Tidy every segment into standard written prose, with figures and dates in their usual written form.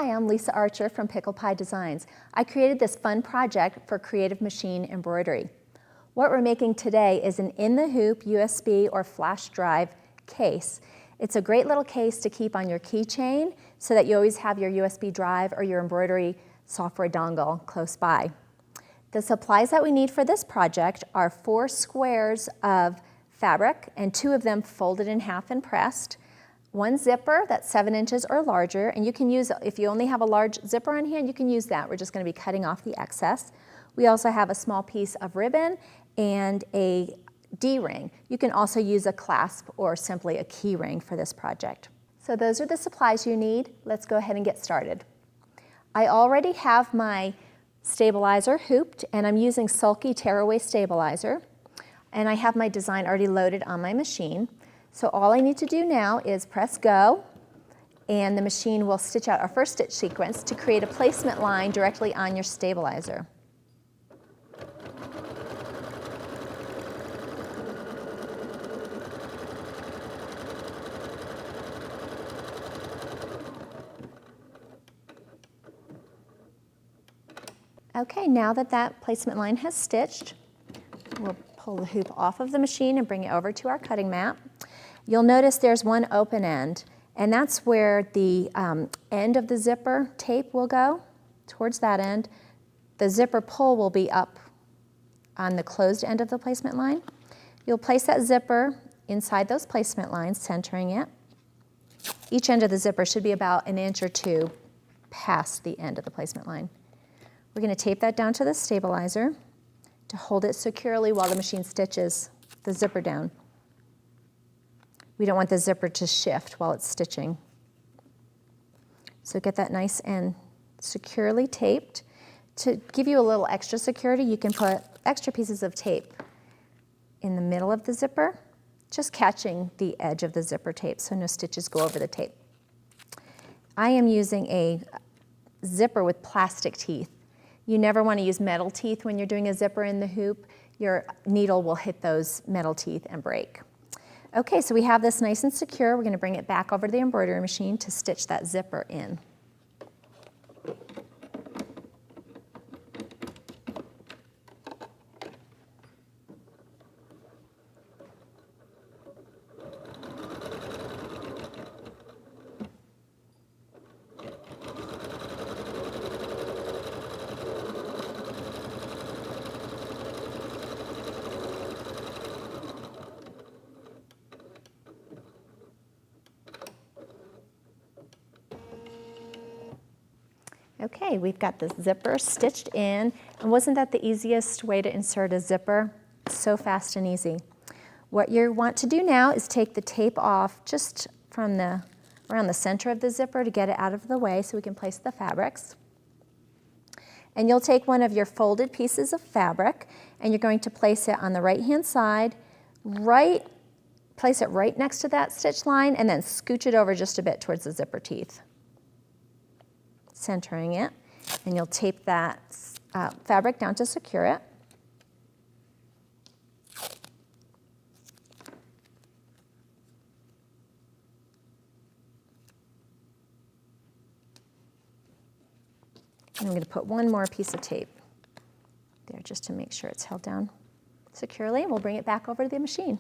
Hi, I'm Lisa Archer from Pickle Pie Designs. I created this fun project for creative machine embroidery. What we're making today is an in-the-hoop USB or flash drive case. It's a great little case to keep on your keychain so that you always have your USB drive or your embroidery software dongle close by. The supplies that we need for this project are 4 squares of fabric and 2 of them folded in half and pressed. 1 zipper that's 7 inches or larger, and you can use, if you only have a large zipper on hand, you can use that. We're just going to be cutting off the excess. We also have a small piece of ribbon and a D-ring. You can also use a clasp or simply a key ring for this project. So those are the supplies you need. Let's go ahead and get started. I already have my stabilizer hooped, and I'm using Sulky tearaway stabilizer, and I have my design already loaded on my machine. So all I need to do now is press go, and the machine will stitch out our first stitch sequence to create a placement line directly on your stabilizer. Okay, now that that placement line has stitched, we'll pull the hoop off of the machine and bring it over to our cutting mat. You'll notice there's one open end, and that's where the end of the zipper tape will go, towards that end. The zipper pull will be up on the closed end of the placement line. You'll place that zipper inside those placement lines, centering it. Each end of the zipper should be about 1 inch or 2 past the end of the placement line. We're going to tape that down to the stabilizer to hold it securely while the machine stitches the zipper down. We don't want the zipper to shift while it's stitching. So get that nice and securely taped. To give you a little extra security, you can put extra pieces of tape in the middle of the zipper, just catching the edge of the zipper tape so no stitches go over the tape. I am using a zipper with plastic teeth. You never want to use metal teeth when you're doing a zipper in the hoop. Your needle will hit those metal teeth and break. Okay, so we have this nice and secure. We're going to bring it back over to the embroidery machine to stitch that zipper in. Okay, we've got the zipper stitched in, and wasn't that the easiest way to insert a zipper? So fast and easy. What you want to do now is take the tape off just from around the center of the zipper to get it out of the way so we can place the fabrics. And you'll take one of your folded pieces of fabric, and you're going to place it on the right-hand side, place it right next to that stitch line, and then scooch it over just a bit towards the zipper teeth. Centering it, and you'll tape that fabric down to secure it. And I'm going to put one more piece of tape there just to make sure it's held down securely, and we'll bring it back over to the machine.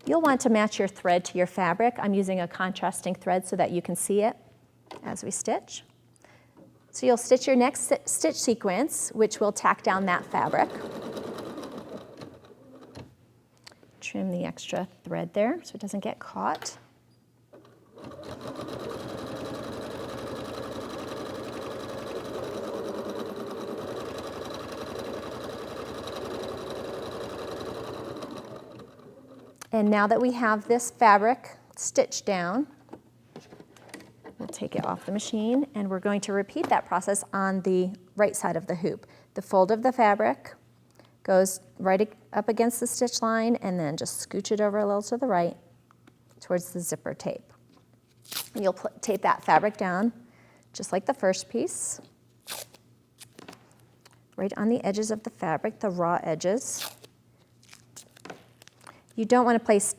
You'll want to match your thread to your fabric. I'm using a contrasting thread so that you can see it as we stitch. So you'll stitch your next stitch sequence, which will tack down that fabric. Trim the extra thread there so it doesn't get caught. And now that we have this fabric stitched down, we'll take it off the machine, and we're going to repeat that process on the right side of the hoop. The fold of the fabric goes right up against the stitch line, and then just scooch it over a little to the right towards the zipper tape. And you'll tape that fabric down just like the first piece, right on the edges of the fabric, the raw edges. You don't want to place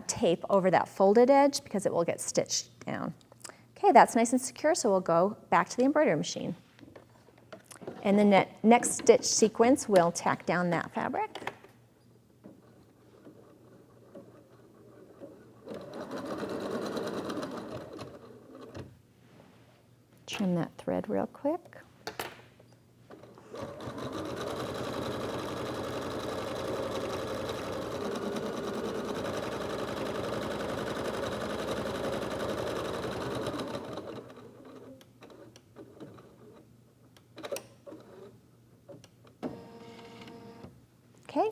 tape over that folded edge because it will get stitched down. Okay, that's nice and secure, so we'll go back to the embroidery machine. In the next stitch sequence, we'll tack down that fabric. Trim that thread real quick. Okay,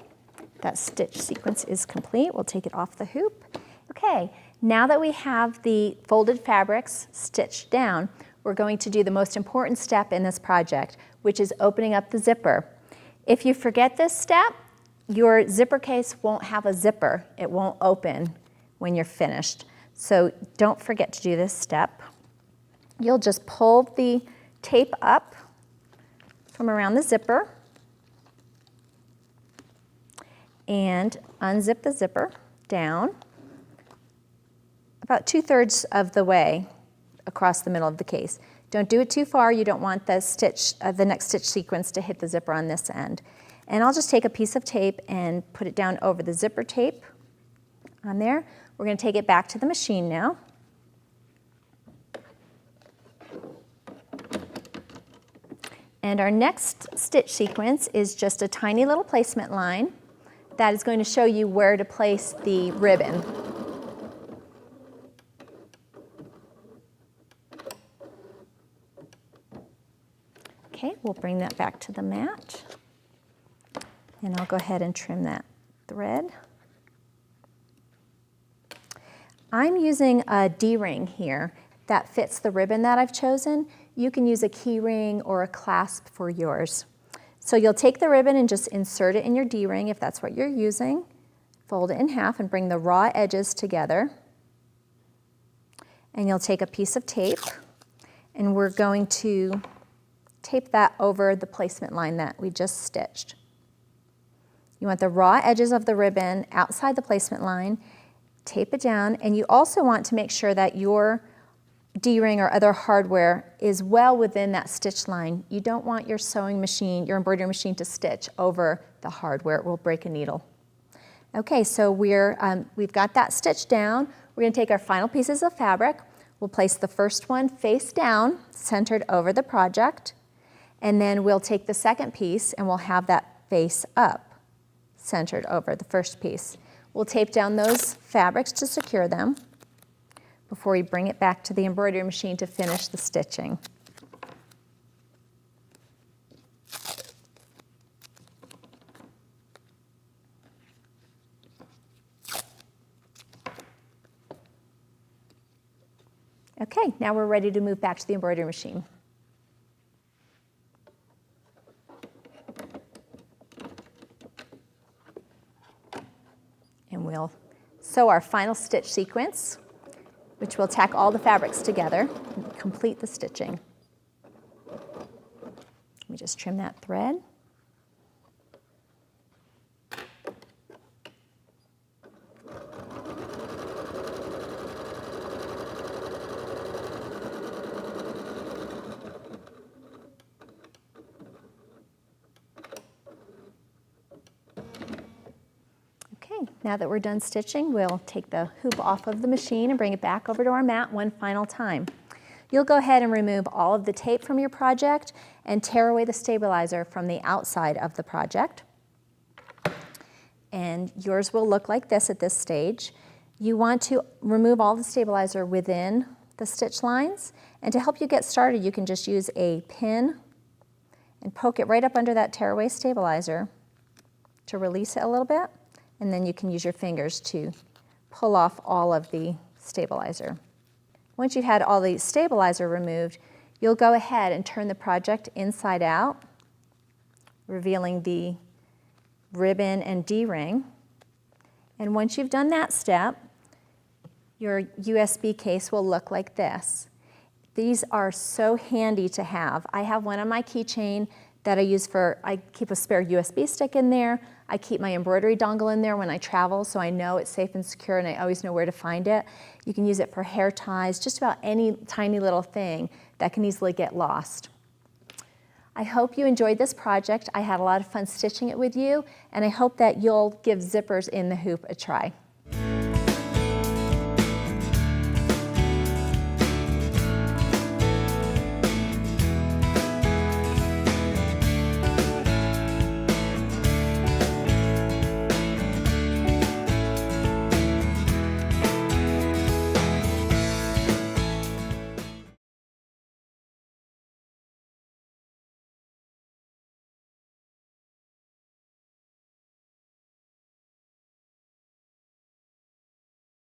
that stitch sequence is complete. We'll take it off the hoop. Okay, now that we have the folded fabrics stitched down, we're going to do the most important step in this project, which is opening up the zipper. If you forget this step, your zipper case won't have a zipper. It won't open when you're finished. So don't forget to do this step. You'll just pull the tape up from around the zipper and unzip the zipper down about 2/3 of the way across the middle of the case. Don't do it too far. You don't want the the next stitch sequence to hit the zipper on this end. And I'll just take a piece of tape and put it down over the zipper tape on there. We're going to take it back to the machine now. And our next stitch sequence is just a tiny little placement line that is going to show you where to place the ribbon. Okay, we'll bring that back to the mat. And I'll go ahead and trim that thread. I'm using a D-ring here that fits the ribbon that I've chosen. You can use a key ring or a clasp for yours. So you'll take the ribbon and just insert it in your D-ring if that's what you're using. Fold it in half and bring the raw edges together. And you'll take a piece of tape and we're going to tape that over the placement line that we just stitched. You want the raw edges of the ribbon outside the placement line, tape it down, and you also want to make sure that your D-ring or other hardware is well within that stitch line. You don't want your sewing machine, your embroidery machine to stitch over the hardware. It will break a needle. Okay, so we've got that stitched down. We're going to take our final pieces of fabric. We'll place the first one face down, centered over the project, and then we'll take the second piece and we'll have that face up, centered over the first piece. We'll tape down those fabrics to secure them before we bring it back to the embroidery machine to finish the stitching. Okay, now we're ready to move back to the embroidery machine. And we'll sew our final stitch sequence, which will tack all the fabrics together and complete the stitching. Let me just trim that thread. Now that we're done stitching, we'll take the hoop off of the machine and bring it back over to our mat one final time. You'll go ahead and remove all of the tape from your project and tear away the stabilizer from the outside of the project. And yours will look like this at this stage. You want to remove all the stabilizer within the stitch lines. And to help you get started, you can just use a pin and poke it right up under that tearaway stabilizer to release it a little bit. And then you can use your fingers to pull off all of the stabilizer. Once you've had all the stabilizer removed, you'll go ahead and turn the project inside out, revealing the ribbon and D-ring. And once you've done that step, your USB case will look like this. These are so handy to have. I have one on my keychain that I keep a spare USB stick in there. I keep my embroidery dongle in there when I travel, so I know it's safe and secure and I always know where to find it. You can use it for hair ties, just about any tiny little thing that can easily get lost. I hope you enjoyed this project. I had a lot of fun stitching it with you, and I hope that you'll give zippers in the hoop a try.